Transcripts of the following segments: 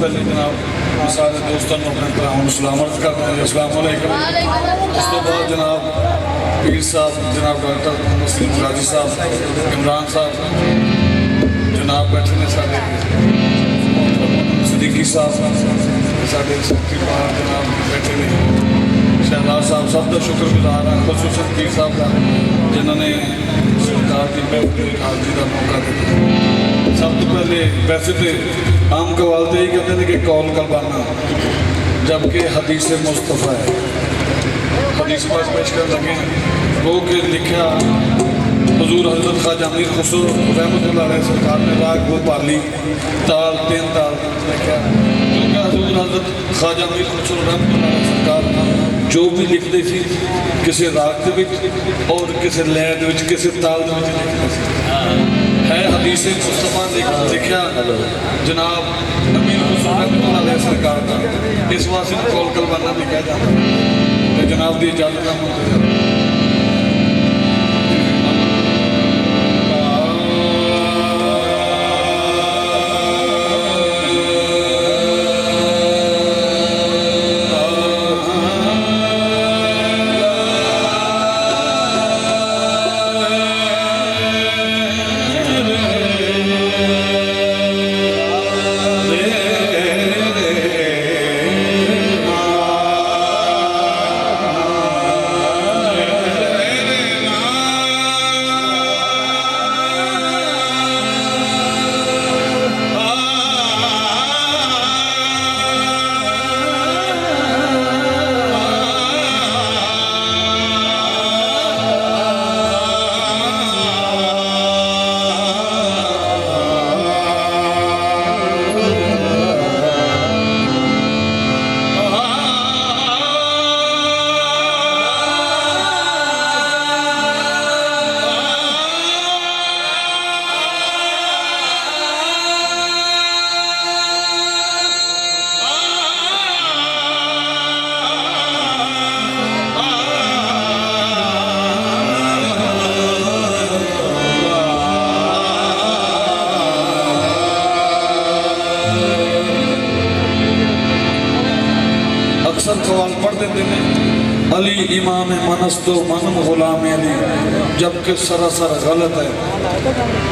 पहले जनाब सारे दोस्तों को अपने भरावां सलाम अर्ज करते हैं, अस्सलाम वालेकुम। उस तो बाद जनाब पीर साहब जनाब डॉक्टर मुस्लिम राजी साहब, इमरान साहब जनाब बैठे ने, साढ़े सिद्दीकी साहब साढ़े सेक्रेटरी जनाब बैठे ने, शहजाद साहब सब का शुक्रगुजार हाँ, खसूसन पीर साहब का जिन्होंने सरकार की महफिल हाज़री का मौका दिया। सब तो पहले वैसे तो आम कवाल तो यही कहते हैं कि कौल कलबाना, जबकि हदीस मुस्तफ़ा है। हदीस पाक पेश कर लगे वो कि लिखा हुजूर हज़रत ख्वाजा अमीर खुसरो रहमतुल्लाह अलैह सरकार ने राग वो पाली ताल तीन ताल लिखा, क्योंकि हुजूर हज़रत ख्वाजा अमीर खुसरो रहमतुल्लाह अलैह सरकार जो भी लिखते थे किसी राग के और किसी लय किसी ताल लिखते है। हदीस मुस्तफ़ा ने लिखा जनाब अमीर खुसरो रहमतुल्लाह अलैह सरकार का, इस वास्ते कौल कलबाना भी कहा जाता है। जनाब की इजाजत का सवाल पढ़ देते हैं अली इमाम मनस्तो मनम गुलाम अली, जबकि सरासर गलत है।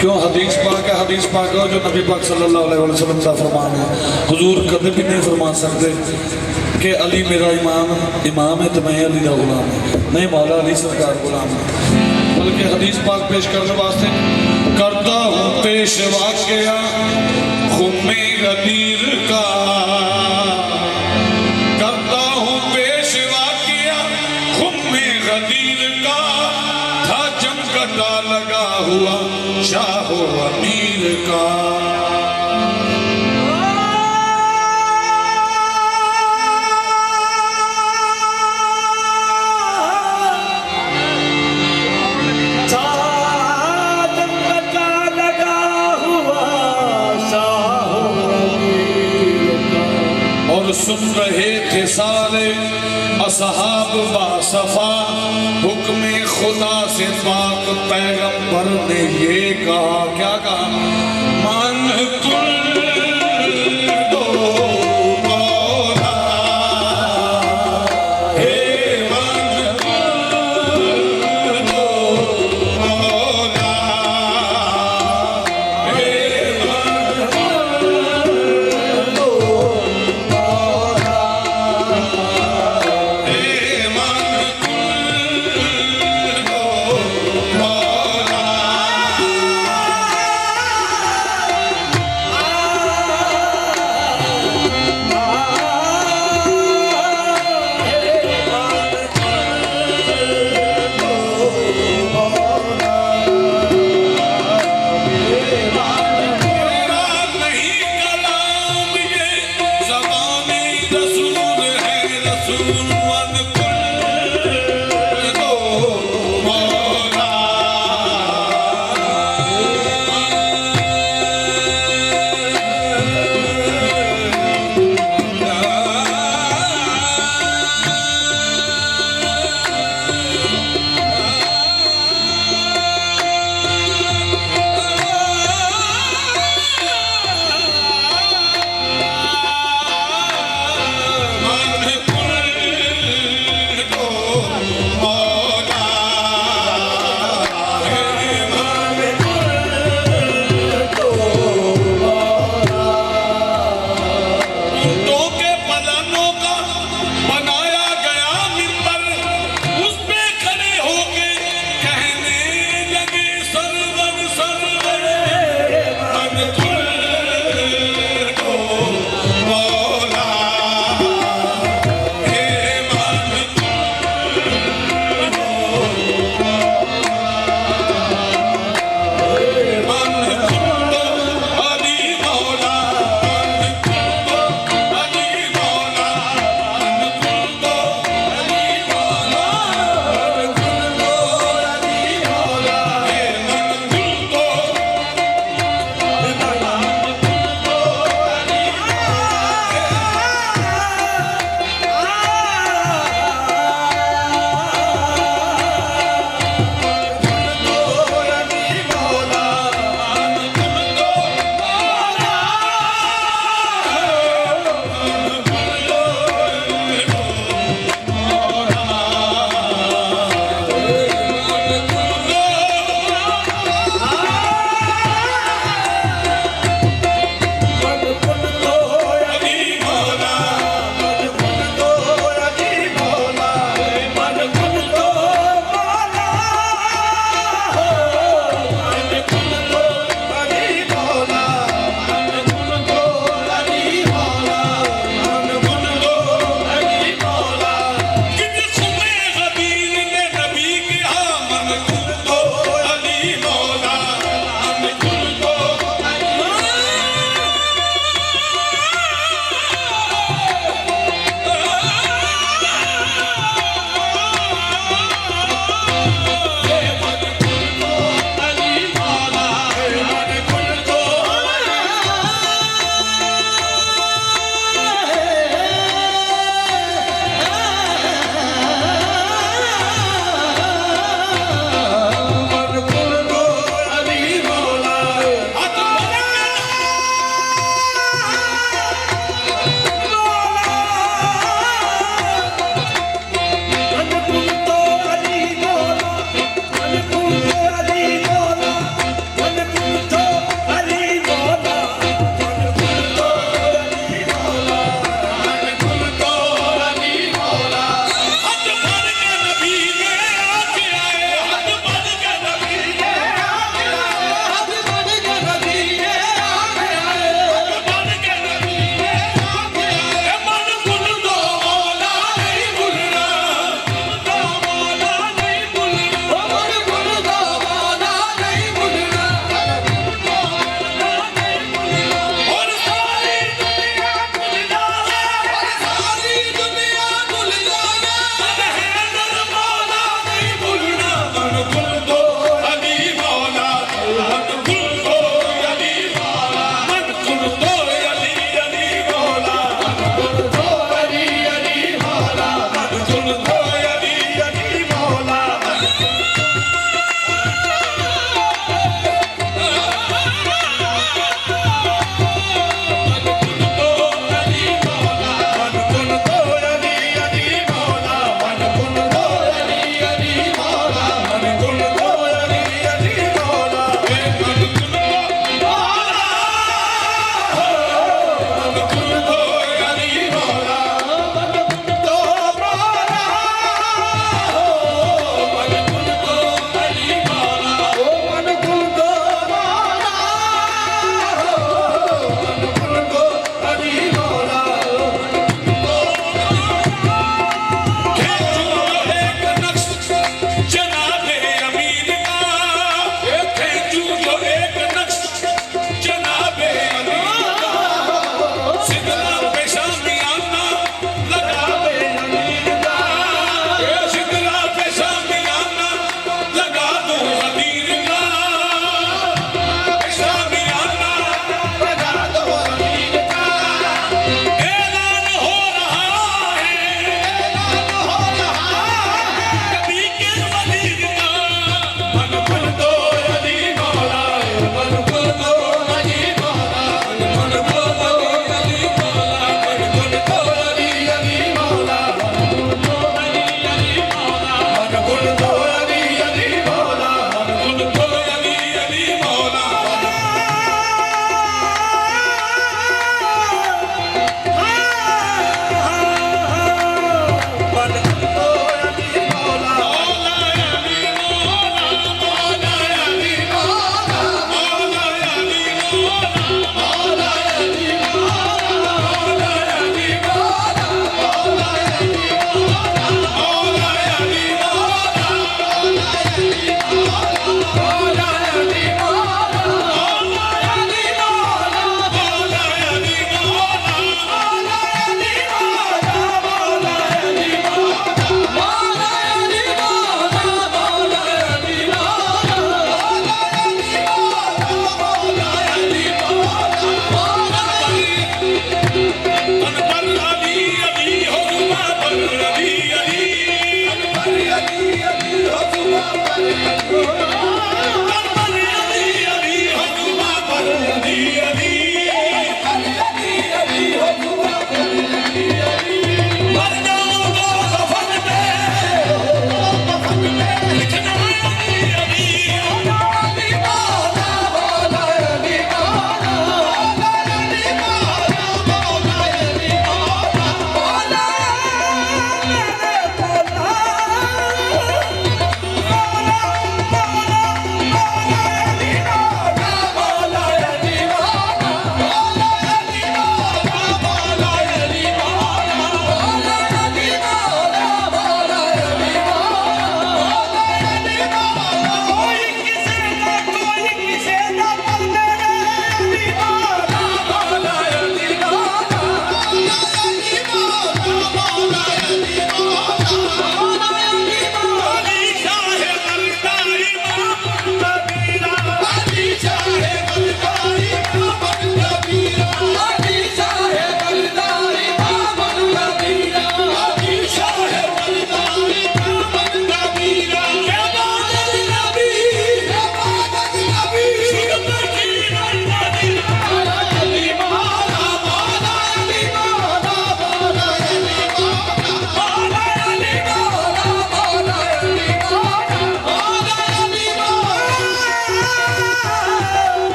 क्यों? हदीस पाक है, हदीस पाक है जो नबी पाक सल्लल्लाहु अलैहि वसल्लम का फरमान है। हुजूर कभी भी नहीं फरमा सकते कि अली मेरा इमाम है तो मैं अली का गुलाम है, नहीं मौला अली सरकार गुलाम है। बल्कि हदीस पाक पेश करने वास्ते करता हूँ पेश वाक़या खुम्मे गदीर का, लगा हुआ शाहो अमीर का। लगा हुआ शाहो अमीर का। और सुन रहे थे सारे असहाब बासफा, हुक्म खुदा से पाक पैगंबर ने ये कहा, क्या कहा? मन कुल दो मौला, हे मन कुल दो मौला, हे मन कुल दो मौला, हे मन कुल दो मौला।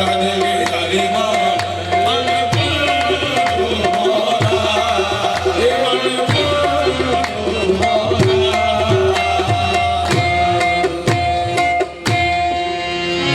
ਰਾਜੇ